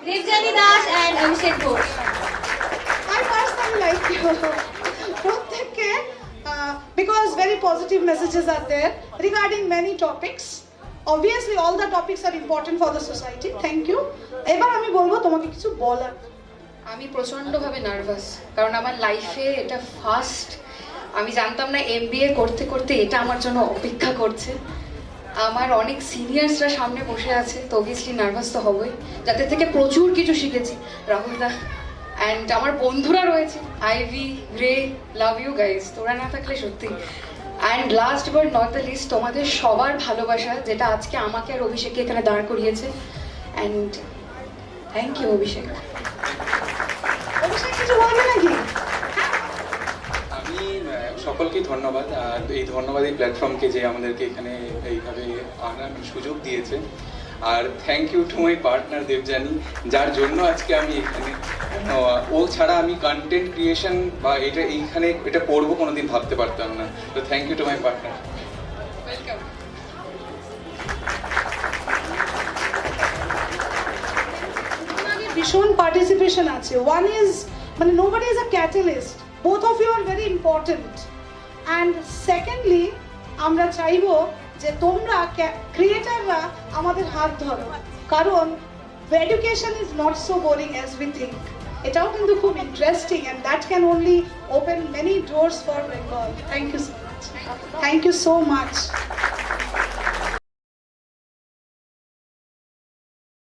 Devjani Das and Abhishek Ghosh. I personally like you. প্রত্যেককে because very positive messages are there regarding many topics. Obviously all the topics are important for the society. Thank you. এবার আমি বলবো তোমাকে কিছু বলার। আমি প্রচণ্ডভাবে nervous, কারণ আমার লাইফে এটা ফার্স্ট। আমি জানতাম না এমবিএ করতে করতে এটা আমার জন্য অপেক্ষা করছে। আমার অনেক সিনিয়র্সরা সামনে বসে আছে, তো অবভিয়াসলি নার্ভাস তো হবই। যাদের থেকে প্রচুর কিছু শিখেছি, রাহুল দা অ্যান্ড আমার বন্ধুরা রয়েছে, আইভি, রে, লাভ ইউ গাইজ, তোরা না থাকলে সত্যি। And last but not the least, তোমাদের সবার ভালোবাসা যেটা আজকে আমাকে আর অভিষেককে এখানে দাঁড় করিয়েছে। অ্যান্ড থ্যাংক ইউ অভিষেক। অভিষেক কিছু বলবে নাকি? আমি সকলকে ধন্যবাদ, আর এই ধন্যবাদ এই প্ল্যাটফর্মকে যে আমাদেরকে এখানে এইভাবে আনার সুযোগ দিয়েছে। আর thank you to my partner Debjani, যার জন্য আজকে আমি এখানে। ও ছাড়া আমি কন্টেন্ট ক্রিয়েশন বা এইখানে এটা করবো কোনোদিন ভাবতে পারতাম না। তো thank you to my partner. Welcome. ভীষণ পার্টিসিপেশন আছে। ওয়ান ইজ মানে nobody is a catalyst, both of you are very important. And secondly আমরা চাইবো যে তোমরা ক্রিয়েটাররা আমাদের হাত ধরো, কারণ education is not so boring as we think. এটাও কিন্তু খুব interesting, and that can only open many doors for Bengal. Thank you so much. Thank you so much.